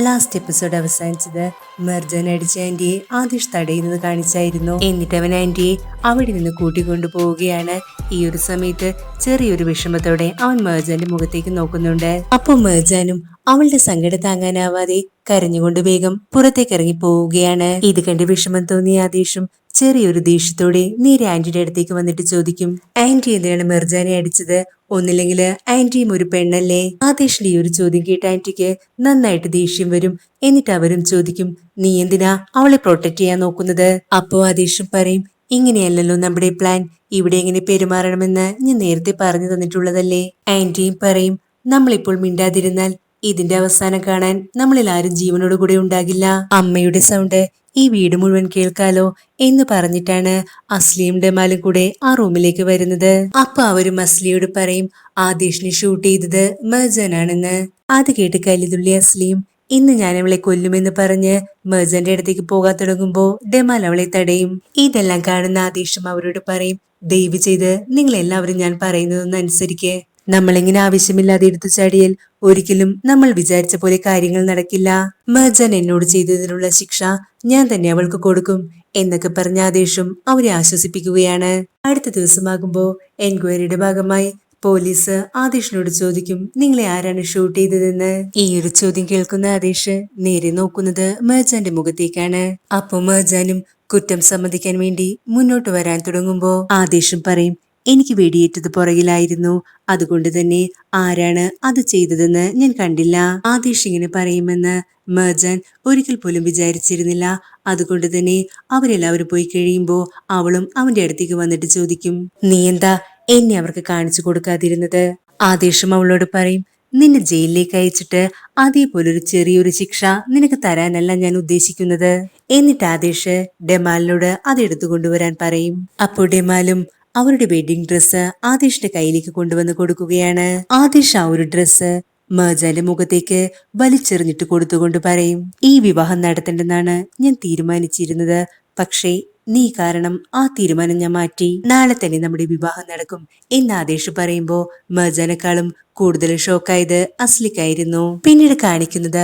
Last episode അവസാനിച്ചത് മെർജൻ അടിച്ച ആന്റിയെ ആദിഷ് തടയുന്നത് കാണിച്ചായിരുന്നു. എന്നിട്ട് അവൻ ആന്റിയെ അവിടെ നിന്ന് കൂട്ടിക്കൊണ്ടു പോവുകയാണ്. ഈ ഒരു സമയത്ത് ചെറിയൊരു വിഷമത്തോടെ അവൻ മെർജാന്റെ മുഖത്തേക്ക് നോക്കുന്നുണ്ട്. അപ്പൊ മെർജാനും അവളുടെ സങ്കടം താങ്ങാനാവാതെ കരഞ്ഞുകൊണ്ട് വേഗം പുറത്തേക്ക് ഇറങ്ങി പോവുകയാണ്. ഇത് കണ്ട് വിഷമം തോന്നിയ ആദേശും ചെറിയൊരു ദേഷ്യത്തോടെ നേരെ ആന്റിയുടെ അടുത്തേക്ക് വന്നിട്ട് ചോദിക്കും, ആന്റി എന്തിനാണ് മെർജാനെ അടിച്ചത്? ഒന്നില്ലെങ്കിൽ ആന്റിയും ഒരു പെണ്ണല്ലേ? ആദേശിന്റെ ഈ ഒരു ചോദ്യം കേട്ട ആന്റിക്ക് നന്നായിട്ട് ദേഷ്യം വരും. എന്നിട്ട് അവരും ചോദിക്കും, നീ എന്തിനാ അവളെ പ്രൊട്ടക്ട് ചെയ്യാൻ നോക്കുന്നത്? അപ്പോ ആദേശും പറയും, ഇങ്ങനെയല്ലല്ലോ നമ്മുടെ പ്ലാൻ. ഇവിടെ എങ്ങനെ പെരുമാറണമെന്ന് ഞാൻ നേരത്തെ പറഞ്ഞു തന്നിട്ടുള്ളതല്ലേ. ആന്റിയും പറയും, നമ്മളിപ്പോൾ മിണ്ടാതിരുന്നാൽ ഇതിന്റെ അവസാനം കാണാൻ നമ്മളിൽ ആരും ജീവനോട് കൂടെ ഉണ്ടാകില്ല. അമ്മയുടെ സൗണ്ട് ഈ വീട് മുഴുവൻ കേൾക്കാലോ എന്ന് പറഞ്ഞിട്ടാണ് അസ്ലിയും ഡെമാലും കൂടെ ആ റൂമിലേക്ക് വരുന്നത്. അപ്പൊ അവരും അസ്ലിയോട് പറയും, ആദേശിനെ ഷൂട്ട് ചെയ്തത് മെർജാനാണെന്ന്. അത് കേട്ട് കലിതുള്ളി അസ്ലിയും, ഇന്ന് ഞാൻ അവളെ കൊല്ലുമെന്ന് പറഞ്ഞ് മെർജന്റെ അടുത്തേക്ക് പോകാൻ തുടങ്ങുമ്പോ ഡെമാൽ അവളെ തടയും. ഇതെല്ലാം കാണുന്ന ആദേശം അവരോട് പറയും, ദയവ് ചെയ്ത് നിങ്ങൾ എല്ലാവരും ഞാൻ പറയുന്നതൊന്നും അനുസരിക്ക്. നമ്മളിങ്ങനെ ആവശ്യമില്ലാതെ എടുത്തു ചാടിയാൽ ഒരിക്കലും നമ്മൾ വിചാരിച്ച പോലെ കാര്യങ്ങൾ നടക്കില്ല. മെർജാൻ എന്നോട് ചെയ്തതിനുള്ള ശിക്ഷ ഞാൻ തന്നെ അവൾക്ക് കൊടുക്കും എന്നൊക്കെ പറഞ്ഞ ആദേശം അവരെ ആശ്വസിപ്പിക്കുകയാണ്. അടുത്ത ദിവസമാകുമ്പോ എൻക്വയറിയുടെ ഭാഗമായി പോലീസ് ആദേശിനോട് ചോദിക്കും, നിങ്ങളെ ആരാണ് ഷൂട്ട് ചെയ്തതെന്ന്. ഈ ഒരു ചോദ്യം കേൾക്കുന്ന ആദേശ് നേരെ നോക്കുന്നത് മെർജാന്റെ മുഖത്തേക്കാണ്. അപ്പോ മെർജാനും കുറ്റം സമ്മതിക്കാൻ വേണ്ടി മുന്നോട്ട് വരാൻ തുടങ്ങുമ്പോ ആദേശം പറയും, എനിക്ക് വെടിയേറ്റത് പുറകിലായിരുന്നു, അതുകൊണ്ട് തന്നെ ആരാണ് അത് ചെയ്തതെന്ന് ഞാൻ കണ്ടില്ല. ആദേശ് ഇങ്ങനെ പറയുമെന്ന് മെർജാൻ ഒരിക്കൽ പോലും വിചാരിച്ചിരുന്നില്ല. അതുകൊണ്ട് തന്നെ അവരെല്ലാവരും പോയി കഴിയുമ്പോ അവളും അവന്റെ അടുത്തേക്ക് വന്നിട്ട് ചോദിക്കും, നീ എന്താ എന്നെ അവർക്ക് കാണിച്ചു കൊടുക്കാതിരുന്നത്? ആദേശം അവളോട് പറയും, നിന്നെ ജയിലിലേക്ക് അയച്ചിട്ട് അതേപോലൊരു ചെറിയൊരു ശിക്ഷ നിനക്ക് തരാനല്ല ഞാൻ ഉദ്ദേശിക്കുന്നത്. എന്നിട്ട് ആദേശ് ഡെമാലിനോട് അത് എടുത്തുകൊണ്ടുവരാൻ പറയും. അപ്പോ ഡെമാലും അവരുടെ വെഡിങ് ഡ്രസ്സ് ആദേശിന്റെ കയ്യിലേക്ക് കൊണ്ടുവന്ന് കൊടുക്കുകയാണ്. ആദേശ് ആ ഒരു ഡ്രസ്സ് മെർജാന്റെ മുഖത്തേക്ക് വലിച്ചെറിഞ്ഞിട്ട് കൊടുത്തുകൊണ്ട് പറയും, ഈ വിവാഹം നടത്തേണ്ടെന്നാണ് ഞാൻ തീരുമാനിച്ചിരുന്നത്. പക്ഷേ നീ കാരണം ആ തീരുമാനം ഞാൻ മാറ്റി. നാളെ തന്നെ നമ്മുടെ വിവാഹം നടക്കും എന്ന് ആദേശ് പറയുമ്പോ മെർജാനെക്കാളും കൂടുതൽ ഷോക്കായത് അസ്ലിക്കായിരുന്നു. പിന്നീട് കാണിക്കുന്നത്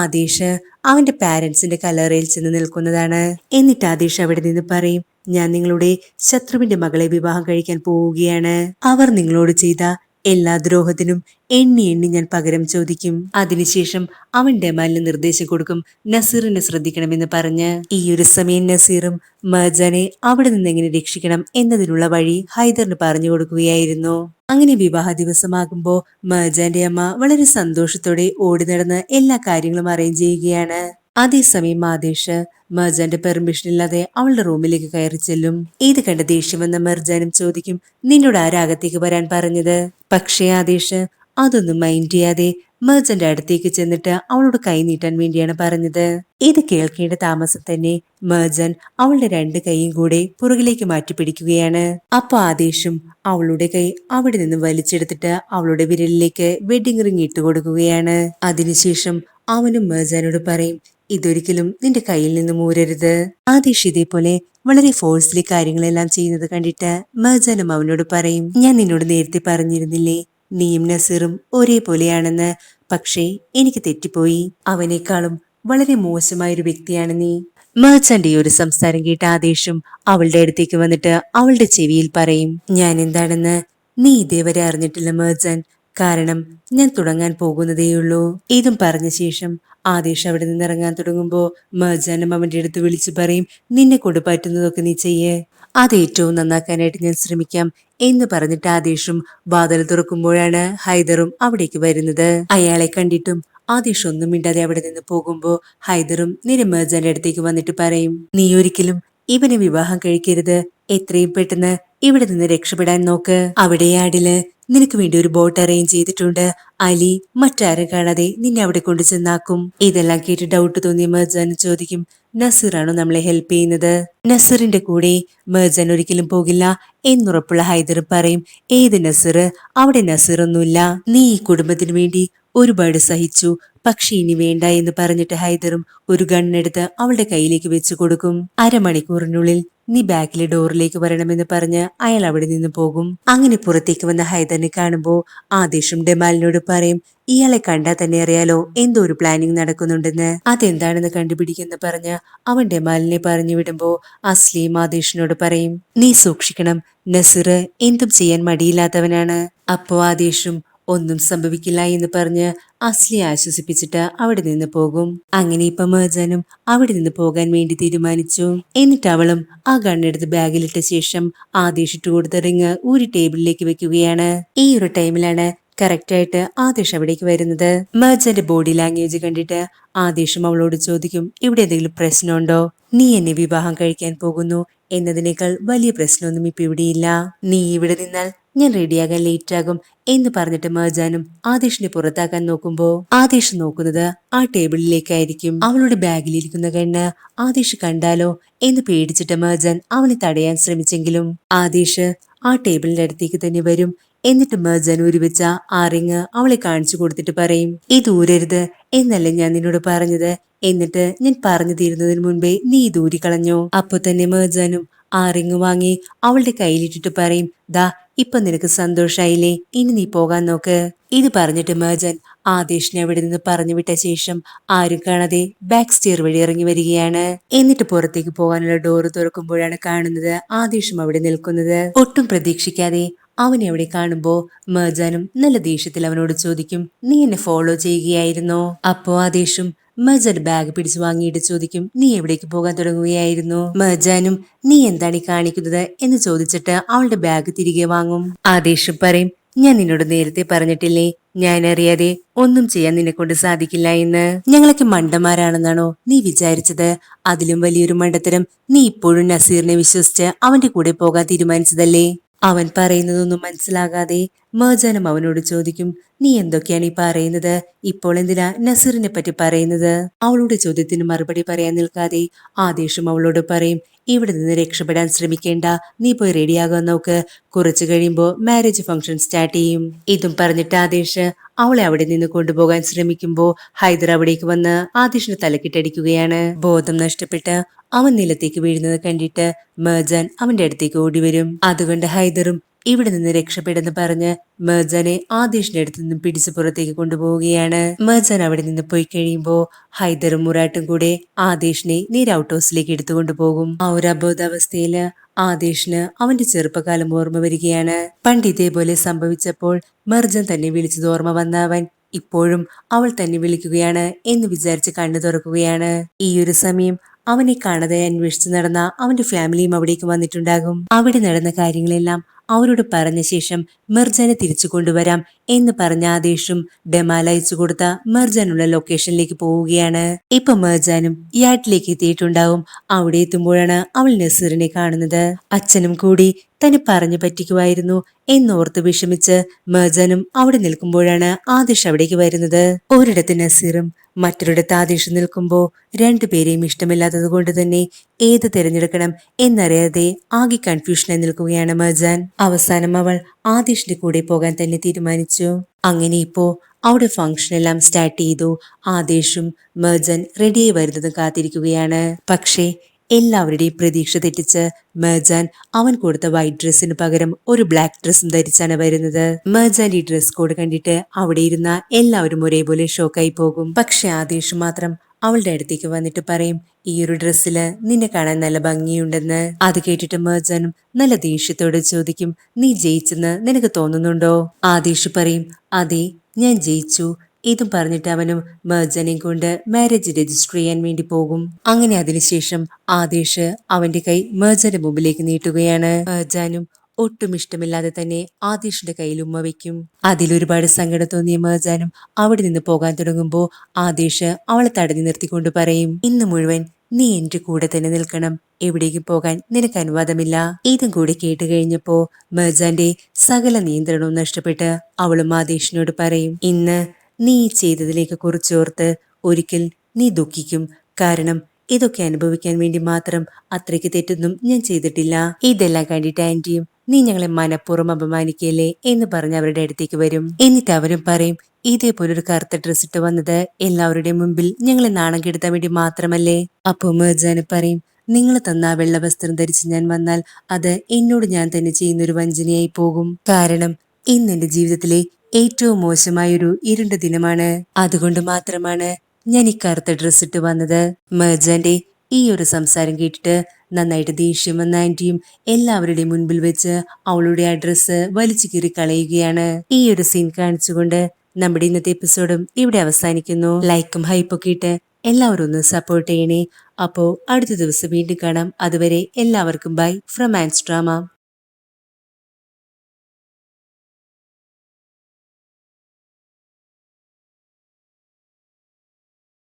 ആദേശ് അവന്റെ പാരന്റ്സിന്റെ കല്ലറയിൽ ചെന്ന് നിൽക്കുന്നതാണ്. എന്നിട്ട് ആദേശ് അവിടെ നിന്ന് പറയും, ഞാൻ നിങ്ങളുടെ ശത്രുവിന്റെ മകളെ വിവാഹം കഴിക്കാൻ പോവുകയാണ്. അവർ നിങ്ങളോട് ചെയ്ത എല്ലാ ദ്രോഹത്തിനും എണ്ണി എണ്ണി ഞാൻ പകരം ചോദിക്കും. അതിനുശേഷം അവൻ ഡെമാലിന് നിർദ്ദേശം കൊടുക്കും, നസീറിനെ ശ്രദ്ധിക്കണമെന്ന് പറഞ്ഞ്. ഈ ഒരു സമയം നസീറും മെർജാനെ അവിടെ നിന്ന് എങ്ങനെ രക്ഷിക്കണം എന്നതിനുള്ള വഴി ഹൈദറിന് പറഞ്ഞു കൊടുക്കുകയായിരുന്നു. അങ്ങനെ വിവാഹ ദിവസമാകുമ്പോ മെർജാന്റെ അമ്മ വളരെ സന്തോഷത്തോടെ ഓടി നടന്ന് എല്ലാ കാര്യങ്ങളും അറേഞ്ച് ചെയ്യുകയാണ്. അതേസമയം ആദേശ് മെർജാന്റെ പെർമിഷൻ ഇല്ലാതെ അവളുടെ റൂമിലേക്ക് കയറി ചെല്ലും. ഇത് കണ്ട ദേഷ്യം വന്ന മെർജാനും ചോദിക്കും, നിന്നോട് ആരാകത്തേക്ക് വരാൻ പറഞ്ഞത്? പക്ഷേ ആദേശ് അതൊന്നും മൈൻഡ് ചെയ്യാതെ മെർജന്റെ അടുത്തേക്ക് ചെന്നിട്ട് അവളോട് കൈ നീട്ടാൻ വേണ്ടിയാണ് പറഞ്ഞത്. ഇത് കേൾക്കേണ്ട താമസം തന്നെ മെർജൻ അവളുടെ രണ്ട് കൈയും കൂടെ പുറകിലേക്ക് മാറ്റി പിടിക്കുകയാണ്. അപ്പൊ ആദേശും അവളുടെ കൈ അവിടെ നിന്ന് വലിച്ചെടുത്തിട്ട് അവളുടെ വിരലിലേക്ക് വെഡിങ് റിംഗ് ഇട്ട് കൊടുക്കുകയാണ്. അതിനുശേഷം അവനും മെർജാനോട് പറയും, ഇതൊരിക്കലും നിന്റെ കയ്യിൽ നിന്നും ഊരരുത്. ആദേശ് ഇതേപോലെ വളരെ ഫോഴ്സിലെ കാര്യങ്ങളെല്ലാം ചെയ്യുന്നത് കണ്ടിട്ട് മെർജാനും അവനോട് പറയും, ഞാൻ നിന്നോട് നേരത്തെ പറഞ്ഞിരുന്നില്ലേ നീയും നസീറും ഒരേപോലെയാണെന്ന്. പക്ഷേ എനിക്ക് തെറ്റിപ്പോയി. അവനേക്കാളും വളരെ മോശമായൊരു വ്യക്തിയാണ് നീ. മെർജാന്റെ ഈ ഒരു സംസാരം കേട്ട ആദേശും അവളുടെ അടുത്തേക്ക് വന്നിട്ട് അവളുടെ ചെവിയിൽ പറയും, ഞാൻ എന്താണെന്ന് നീ ഇതേവരെ അറിഞ്ഞിട്ടില്ല മെർജാൻ, കാരണം ഞാൻ തുടങ്ങാൻ പോകുന്നതേയുള്ളൂ. ഇതും പറഞ്ഞ ശേഷം ആദേശ് അവിടെ നിന്ന് ഇറങ്ങാൻ തുടങ്ങുമ്പോ മെർജാനും അവന്റെ അടുത്ത് വിളിച്ചു പറയും, നിന്നെ കൊണ്ട് പറ്റുന്നതൊക്കെ നീ ചെയ്യേ, അത് ഏറ്റവും നന്നാക്കാനായിട്ട് ഞാൻ ശ്രമിക്കാം എന്ന് പറഞ്ഞിട്ട് ആദേശും വാതിൽ തുറക്കുമ്പോഴാണ് ഹൈദറും അവിടേക്ക് വരുന്നത്. അയാളെ കണ്ടിട്ടും ആദേശ് ഒന്നും മിണ്ടാതെ അവിടെ നിന്ന് പോകുമ്പോ ഹൈദറും നേരെ മെർജാന്റെ അടുത്തേക്ക് വന്നിട്ട് പറയും, നീ ഒരിക്കലും ഇവനെ വിവാഹം കഴിക്കരുത്. എത്രയും പെട്ടെന്ന് ഇവിടെ നിന്ന് രക്ഷപ്പെടാൻ നോക്ക്. അവിടെ ആടില് നിനക്ക് വേണ്ടി ഒരു ബോട്ട് അറേഞ്ച് ചെയ്തിട്ടുണ്ട്. അലി മറ്റാരും കാണാതെ നിന്നെ അവിടെ കൊണ്ടു ചെന്നാക്കും. ഇതെല്ലാം കേട്ട് ഡൗട്ട് തോന്നിയ മെർജാൻ ചോദിക്കും, നസീറാണോ നമ്മളെ ഹെൽപ്പ് ചെയ്യുന്നത്? നസീറിന്റെ കൂടെ മെർജാൻ ഒരിക്കലും പോകില്ല എന്നുറപ്പുള്ള ഹൈദർ പറയും, ഏത് നസീർ? അവിടെ നസീർ ഒന്നുമില്ല. നീ ഈ കുടുംബത്തിന് വേണ്ടി ഒരുപാട് സഹിച്ചു, പക്ഷെ ഇനി വേണ്ട എന്ന് പറഞ്ഞിട്ട് ഹൈദറും ഒരു ഗണ്ണെടുത്ത് അവളുടെ കയ്യിലേക്ക് വെച്ചു കൊടുക്കും. അരമണിക്കൂറിനുള്ളിൽ നീ ബാക്കിലെ ഡോറിലേക്ക് വരണമെന്ന് പറഞ്ഞ് അയാൾ അവിടെ നിന്ന് പോകും. അങ്ങനെ പുറത്തേക്ക് വന്ന ഹൈദറിനെ കാണുമ്പോ ആദേശം ഡെമാലിനോട് പറയും, ഇയാളെ കണ്ടാൽ തന്നെ അറിയാലോ എന്തോ ഒരു പ്ലാനിങ് നടക്കുന്നുണ്ടെന്ന്. അതെന്താണെന്ന് കണ്ടുപിടിക്കെന്ന് പറഞ്ഞ് അവൻ ഡെമാലിനെ പറഞ്ഞു വിടുമ്പോ അസ്ലിയും ആദേശിനോട് പറയും, നീ സൂക്ഷിക്കണം, നസീർ എന്തും ചെയ്യാൻ മടിയില്ലാത്തവനാണ്. അപ്പോ ആദേശും ഒന്നും സംഭവിക്കില്ല എന്ന് പറഞ്ഞ് അസ്ലി ആശ്വസിപ്പിച്ചിട്ട് അവിടെ നിന്ന് പോകും. അങ്ങനെ ഇപ്പൊ മെർജാനും അവിടെ നിന്ന് പോകാൻ വേണ്ടി തീരുമാനിച്ചു. എന്നിട്ട് അവളും ആ ഗണ്ണെടുത്ത് ബാഗിലിട്ട ശേഷം ആദേശിട്ട് കൊടുത്ത റിങ് ഒരു ടേബിളിലേക്ക് വെക്കുകയാണ്. ഈ ഒരു ടൈമിലാണ് കറക്റ്റ് ആയിട്ട് ആദേശ് അവിടേക്ക് വരുന്നത്. മെർജന്റെ ബോഡി ലാംഗ്വേജ് കണ്ടിട്ട് ആദേശം അവളോട് ചോദിക്കും, ഇവിടെ എന്തെങ്കിലും പ്രശ്നമുണ്ടോ? നീ എന്നെ വിവാഹം കഴിക്കാൻ പോകുന്നു എന്നതിനേക്കാൾ വലിയ പ്രശ്നമൊന്നും ഇപ്പൊ ഇവിടെയില്ല. നീ ഇവിടെ നിന്നാൽ ഞാൻ റെഡിയാകാൻ ലേറ്റ് ആകും എന്ന് പറഞ്ഞിട്ട് മെർജാനും ആദേശിനെ പുറത്താക്കാൻ നോക്കുമ്പോ ആദേശ് നോക്കുന്നത് ആ ടേബിളിലേക്കായിരിക്കും. അവളുടെ ബാഗിലിരിക്കുന്ന കണ്ണ് ആദേശ് കണ്ടാലോ എന്ന് പേടിച്ചിട്ട് മെർജാൻ അവനെ തടയാൻ ശ്രമിച്ചെങ്കിലും ആദേശ് ആ ടേബിളിന്റെ അടുത്തേക്ക് തന്നെ വരും. എന്നിട്ട് മെർജാൻ ഉരുവെച്ച ആ റിങ് അവളെ കാണിച്ചു കൊടുത്തിട്ട് പറയും, ഇത് ഊരരുത് എന്നല്ലേ ഞാൻ നിന്നോട് പറഞ്ഞത്, എന്നിട്ട് ഞാൻ പറഞ്ഞു തീരുന്നതിന് മുൻപേ നീ ഇത് ഊരിക്കളഞ്ഞോ? അപ്പൊ തന്നെ മെർജാനും ആ റിങ് വാങ്ങി അവളുടെ കയ്യിലിട്ടിട്ട് പറയും, ദാ ഇപ്പൊ നിനക്ക് സന്തോഷായില്ലേ, ഇനി നീ പോകാൻ നോക്ക്. ഇത് പറഞ്ഞിട്ട് മെർജാൻ ആദേശിനെ അവിടെ നിന്ന് പറഞ്ഞു വിട്ട ശേഷം ആരും കാണാതെ ബാക്ക് സ്റ്റെയർ വഴി ഇറങ്ങി വരികയാണ്. എന്നിട്ട് പുറത്തേക്ക് പോകാനുള്ള ഡോറ് തുറക്കുമ്പോഴാണ് കാണുന്നത് ആദേശം അവിടെ നിൽക്കുന്നത്. ഒട്ടും പ്രതീക്ഷിക്കാതെ അവനെ അവിടെ കാണുമ്പോ മെർജാനും നല്ല ദേഷ്യത്തിൽ അവനോട് ചോദിക്കും, നീ എന്നെ ഫോളോ ചെയ്യുകയായിരുന്നോ? അപ്പോ ആദേശും മെർജാൻ ബാഗ് പിടിച്ചു വാങ്ങിയിട്ട് ചോദിക്കും, നീ എവിടേക്ക് പോകാൻ തുടങ്ങുകയായിരുന്നു? മെർജാനും നീ എന്താണ് ഈ കാണിക്കുന്നത് എന്ന് ചോദിച്ചിട്ട് അവളുടെ ബാഗ് തിരികെ വാങ്ങും. ആദേശം പറയും, ഞാൻ നിന്നോട് നേരത്തെ പറഞ്ഞിട്ടില്ലേ, ഞാൻ അറിയാതെ ഒന്നും ചെയ്യാൻ നിന്നെ കൊണ്ട് സാധിക്കില്ല എന്ന്. ഞങ്ങളൊക്കെ മണ്ടന്മാരാണെന്നാണോ നീ വിചാരിച്ചത്? അതിലും വലിയൊരു മണ്ടത്തരം നീ ഇപ്പോഴും നസീറിനെ വിശ്വസിച്ച് അവന്റെ കൂടെ പോകാൻ തീരുമാനിച്ചതല്ലേ? അവൻ പറയുന്നതൊന്നും മനസ്സിലാകാതെ മെർജാനും അവനോട് ചോദിക്കും, നീ എന്തൊക്കെയാണ് ഈ പറയുന്നത്? ഇപ്പോൾ എന്തിനാ നസീറിനെ പറ്റി പറയുന്നത്? അവളുടെ ചോദ്യത്തിന് മറുപടി പറയാൻ നിൽക്കാതെ ആദേശം അവളോട് പറയും, ഇവിടെ നിന്ന് രക്ഷപ്പെടാൻ ശ്രമിക്കേണ്ട, നീ പോയി റെഡിയാകാൻ നോക്ക്, കുറച്ചു കഴിയുമ്പോ മാരേജ് ഫംഗ്ഷൻ സ്റ്റാർട്ട് ചെയ്യും. ഇതും പറഞ്ഞിട്ട് ആദേശ് അവളെ അവിടെ നിന്ന് കൊണ്ടുപോകാൻ ശ്രമിക്കുമ്പോ ഹൈദർ അവിടേക്ക് വന്ന് ആദേശിന് തലക്കിട്ടടിക്കുകയാണ്. ബോധം നഷ്ടപ്പെട്ട് അവൻ നിലത്തേക്ക് വീഴുന്നത് കണ്ടിട്ട് മെർജാൻ അവന്റെ അടുത്തേക്ക് ഓടിവരും. അതുകൊണ്ട് ഹൈദറും ഇവിടെ നിന്ന് രക്ഷപ്പെടുന്നു പറഞ്ഞ് മെർജാനെ ആദേശിന്റെ അടുത്ത് നിന്നും പിടിച്ചു പുറത്തേക്ക് കൊണ്ടുപോവുകയാണ്. മെർജാൻ അവിടെ നിന്ന് പോയി കഴിയുമ്പോ ഹൈദറും മുറാട്ടും കൂടെ ആദേശിനെ നേരെ ഔട്ട് ഹൗസിലേക്ക് എടുത്തുകൊണ്ടുപോകും. ആ ഒരു അബോധാവസ്ഥയില് ആദേശിന് അവന്റെ ചെറുപ്പകാലം ഓർമ്മ വരികയാണ്. പണ്ട് ഇതേപോലെ സംഭവിച്ചപ്പോൾ മെർജാൻ തന്നെ വിളിച്ചത് ഓർമ്മ വന്ന അവൻ ഇപ്പോഴും അവൾ തന്നെ വിളിക്കുകയാണ് എന്ന് വിചാരിച്ച് കണ്ണു തുറക്കുകയാണ്. ഈ ഒരു സമയം അവനെ കാണാതെ അന്വേഷിച്ചു നടന്ന അവന്റെ ഫാമിലിയും അവിടേക്ക് വന്നിട്ടുണ്ടാകും. അവിടെ നടന്ന കാര്യങ്ങളെല്ലാം അവരോട് പറഞ്ഞ ശേഷം മെർജാനെ തിരിച്ചു കൊണ്ടുവരാം എന്ന് പറഞ്ഞ ആദേശും ഡെമാൽ അയച്ചു കൊടുത്ത മെർജാനുള്ള ലൊക്കേഷനിലേക്ക് പോവുകയാണ്. ഇപ്പൊ മെർജാനും യാർഡിലേക്ക് എത്തിയിട്ടുണ്ടാവും. അവിടെ എത്തുമ്പോഴാണ് അവൾ നസീറിനെ കാണുന്നത്. അച്ഛനും കൂടി തന്നെ പറഞ്ഞു പറ്റിക്കുമായിരുന്നു എന്നോർത്ത് വിഷമിച്ച് മെർജാനും അവിടെ നിൽക്കുമ്പോഴാണ് ആദേശ് അവിടേക്ക് വരുന്നത്. ഒരിടത്ത് നസീറും മറ്റൊരിടത്ത് ആദേശം നിൽക്കുമ്പോ രണ്ടുപേരെയും ഇഷ്ടമില്ലാത്തത് കൊണ്ട് തന്നെ ഏത് തിരഞ്ഞെടുക്കണം എന്നറിയാതെ ആകെ കൺഫ്യൂഷനായി നിൽക്കുകയാണ് മെർജാൻ. അവസാനം അവൾ ആദേശിന്റെ കൂടെ പോകാൻ തന്നെ തീരുമാനിച്ചു. അങ്ങനെ ഇപ്പോ അവിടെ ഫംഗ്ഷൻ എല്ലാം സ്റ്റാർട്ട് ചെയ്തു. ആദേശും മെർജാൻ റെഡിയായി വരുന്നതും കാത്തിരിക്കുകയാണ്. പക്ഷേ എല്ലാവരുടെയും പ്രതീക്ഷ തെറ്റിച്ച് മെർജാൻ അവൻ കൊടുത്ത വൈറ്റ് ഡ്രസ്സിന് പകരം ഒരു ബ്ലാക്ക് ഡ്രസ്സും ധരിച്ചാണ് വരുന്നത്. മെർജാന്റെ ഈ ഡ്രസ് കോഡ് കണ്ടിട്ട് അവിടെ ഇരുന്ന എല്ലാവരും ഒരേപോലെ ഷോക്കായി പോകും. പക്ഷെ ആദേശ് മാത്രം അവളുടെ അടുത്തേക്ക് വന്നിട്ട് പറയും, ഈ ഒരു ഡ്രസ്സില് നിന്നെ കാണാൻ നല്ല ഭംഗിയുണ്ടെന്ന്. അത് കേട്ടിട്ട് മെർജാനും നല്ല ദേഷ്യത്തോടെ ചോദിക്കും, നീ ജയിച്ചെന്ന് നിനക്ക് തോന്നുന്നുണ്ടോ? ആദേശ് പറയും, അതെ, ഞാൻ ജയിച്ചു. ഇതും പറഞ്ഞിട്ട് അവനും മെർജാനെയും കൊണ്ട് മാരേജ് രജിസ്റ്റർ ചെയ്യാൻ വേണ്ടി പോകും. അങ്ങനെ അതിനുശേഷം ആദേശ് അവന്റെ കൈ മെർജാന്റെ മുമ്പിലേക്ക് നീട്ടുകയാണ്. മെർജാനും ഒട്ടും ഇഷ്ടമില്ലാതെ തന്നെ ആദേശിന്റെ കയ്യിൽ ഉമ്മ വയ്ക്കും. അതിലൊരുപാട് സങ്കടം തോന്നിയ മെർജാനും അവിടെ നിന്ന് പോകാൻ തുടങ്ങുമ്പോ ആദേശ് അവളെ തടഞ്ഞു നിർത്തിക്കൊണ്ട് പറയും, ഇന്ന് മുഴുവൻ നീ എന്റെ കൂടെ തന്നെ നിൽക്കണം, എവിടേക്ക് പോകാൻ നിനക്ക് അനുവാദമില്ല. ഇതും കൂടി കേട്ട് കഴിഞ്ഞപ്പോ മെർജാന്റെ സകല നിയന്ത്രണവും നഷ്ടപ്പെട്ട് അവളും ആദേശിനോട് പറയും, ഇന്ന് നീ ചെയ്തതിലേക്ക് കുറിച്ചോർത്ത് ഒരിക്കൽ നീ ദുഃഖിക്കും. കാരണം ഇതൊക്കെ അനുഭവിക്കാൻ വേണ്ടി മാത്രം അത്രയ്ക്ക് തെറ്റൊന്നും ഞാൻ ചെയ്തിട്ടില്ല. ഇതെല്ലാം കണ്ടിട്ട് ആന്റിയും നീ ഞങ്ങളെ മനഃപൂർവ്വം അപമാനിക്കല്ലേ എന്ന് പറഞ്ഞ് അവരുടെ അടുത്തേക്ക് വരും. എന്നിട്ട് അവരും പറയും, ഇതേപോലൊരു കറുത്ത ഡ്രസ് ഇട്ട് വന്നത് എല്ലാവരുടെയും മുമ്പിൽ ഞങ്ങളെ നാണം കെടുത്താൻ വേണ്ടി മാത്രമല്ലേ? അപ്പൊ മെർജാന് പറയും, നിങ്ങൾ തന്ന ആ വെള്ള വസ്ത്രം ധരിച്ച് ഞാൻ വന്നാൽ അത് എന്നോട് ഞാൻ തന്നെ ചെയ്യുന്ന ഒരു വഞ്ചനയായി പോകും. കാരണം ഇന്ന് എന്റെ ജീവിതത്തിലെ ഏറ്റവും മോശമായൊരു ഇരുണ്ട ദിനമാണ്. അതുകൊണ്ട് മാത്രമാണ് ഞാൻ ഈ കറുത്ത ഡ്രസ് ഇട്ട് വന്നത്. മെർജാന്റെ ഈ ഒരു സംസാരം കേട്ടിട്ട് നന്നായിട്ട് ദേഷ്യം വന്ന ആന്റിയും എല്ലാവരുടെയും മുൻപിൽ വെച്ച് അവളുടെ ആ ഡ്രസ്സ് വലിച്ചു കീറി കളയുകയാണ്. ഈ ഒരു സീൻ കാണിച്ചുകൊണ്ട് നമ്മുടെ ഇന്നത്തെ എപ്പിസോഡും ഇവിടെ അവസാനിക്കുന്നു. ലൈക്കും ഹൈപ്പൊക്കെ ഇട്ട് എല്ലാവരും ഒന്ന് സപ്പോർട്ട് ചെയ്യണേ. അപ്പോ അടുത്ത ദിവസം വീണ്ടും കാണാം. അതുവരെ എല്ലാവർക്കും ബൈ ഫ്രം ആൻസ് ഡ്രാമ.